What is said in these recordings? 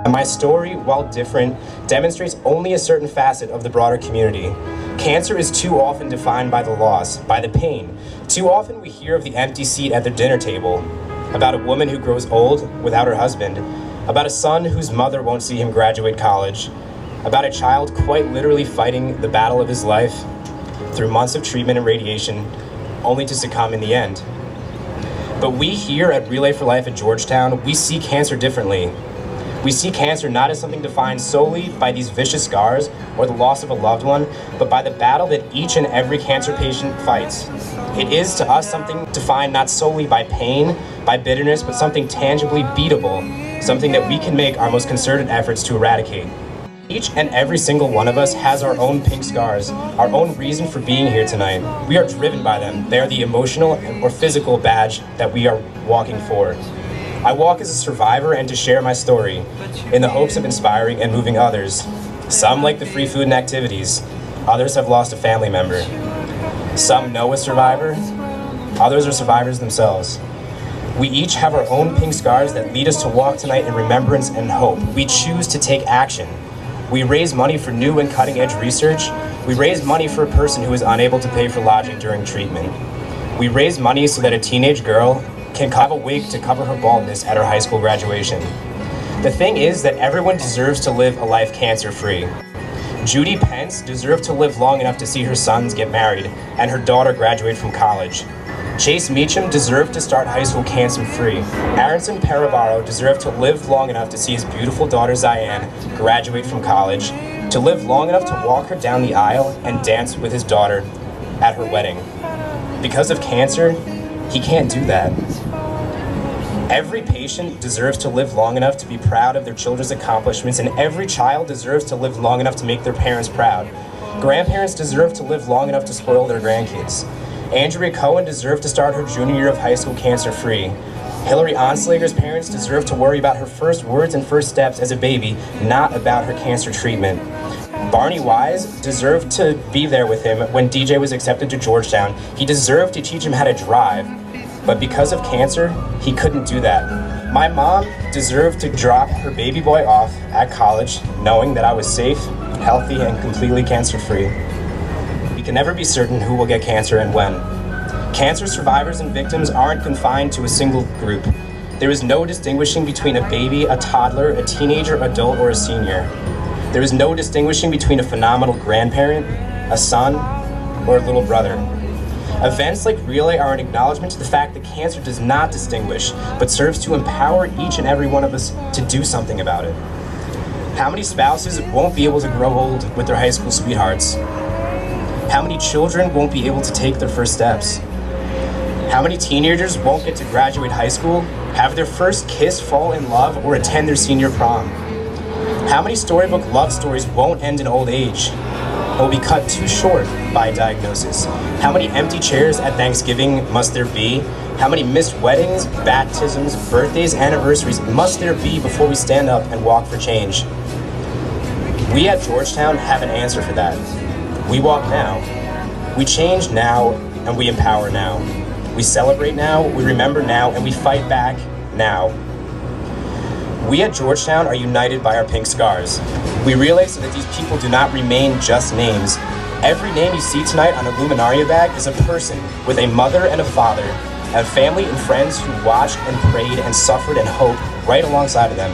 My story, while different, demonstrates only a certain facet of the broader community. Cancer is too often defined by the loss, by the pain. Too often we hear of the empty seat at the dinner table, about a woman who grows old without her husband, about a son whose mother won't see him graduate college, about a child quite literally fighting the battle of his life through months of treatment and radiation, only to succumb in the end. But we here at Relay for Life at Georgetown, we see cancer differently. We see cancer not as something defined solely by these vicious scars or the loss of a loved one, but by the battle that each and every cancer patient fights. It is to us something defined not solely by pain, by bitterness, but something tangibly beatable, something that we can make our most concerted efforts to eradicate. Each and every single one of us has our own pink scars, our own reason for being here tonight. We are driven by them. They are the emotional or physical badge that we are walking for. I walk as a survivor and to share my story, in the hopes of inspiring and moving others. Some like the free food and activities. Others have lost a family member. Some know a survivor. Others are survivors themselves. We each have our own pink scars that lead us to walk tonight in remembrance and hope. We choose to take action. We raise money for new and cutting-edge research. We raise money for a person who is unable to pay for lodging during treatment. We raise money so that a teenage girl can have a wig to cover her baldness at her high school graduation. The thing is that everyone deserves to live a life cancer-free. Judy Pence deserved to live long enough to see her sons get married and her daughter graduate from college. Chase Meacham deserved to start high school cancer-free. Aronson Parabaro deserved to live long enough to see his beautiful daughter Ziane graduate from college, to live long enough to walk her down the aisle and dance with his daughter at her wedding. Because of cancer, he can't do that. Every patient deserves to live long enough to be proud of their children's accomplishments, and every child deserves to live long enough to make their parents proud. Grandparents deserve to live long enough to spoil their grandkids. Andrea Cohen deserved to start her junior year of high school cancer-free. Hillary Onslager's parents deserve to worry about her first words and first steps as a baby, not about her cancer treatment. Barney Wise deserved to be there with him when DJ was accepted to Georgetown. He deserved to teach him how to drive, but because of cancer, he couldn't do that. My mom deserved to drop her baby boy off at college knowing that I was safe, healthy, and completely cancer-free. We can never be certain who will get cancer and when. Cancer survivors and victims aren't confined to a single group. There is no distinguishing between a baby, a toddler, a teenager, adult, or a senior. There is no distinguishing between a phenomenal grandparent, a son, or a little brother. Events like Relay are an acknowledgement to the fact that cancer does not distinguish, but serves to empower each and every one of us to do something about it. How many spouses won't be able to grow old with their high school sweethearts? How many children won't be able to take their first steps? How many teenagers won't get to graduate high school, have their first kiss, fall in love, or attend their senior prom? How many storybook love stories won't end in old age, or will be cut too short by a diagnosis? How many empty chairs at Thanksgiving must there be? How many missed weddings, baptisms, birthdays, anniversaries must there be before we stand up and walk for change? We at Georgetown have an answer for that. We walk now. We change now, and we empower now. We celebrate now, we remember now, and we fight back now. We at Georgetown are united by our pink scars. We realize so that these people do not remain just names. Every name you see tonight on a Luminaria bag is a person with a mother and a father, and family and friends who watched and prayed and suffered and hoped right alongside of them.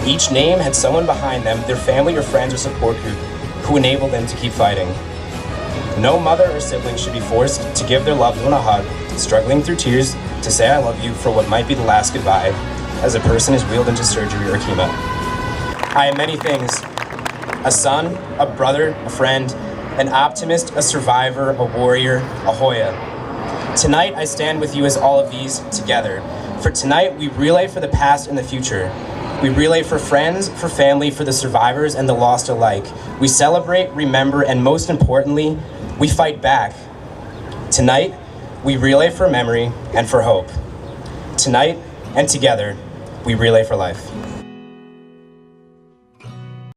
Each name had someone behind them, their family or friends or support group, who enabled them to keep fighting. No mother or sibling should be forced to give their loved one a hug, struggling through tears to say I love you for what might be the last goodbye as a person is wheeled into surgery or chemo. I am many things: a son, a brother, a friend, an optimist, a survivor, a warrior, a Hoya. Tonight I stand with you as all of these together. For tonight we relay for the past and the future. We relay for friends, for family, for the survivors and the lost alike. We celebrate, remember, and most importantly, we fight back. Tonight, we relay for memory and for hope. Tonight and together, we relay for life.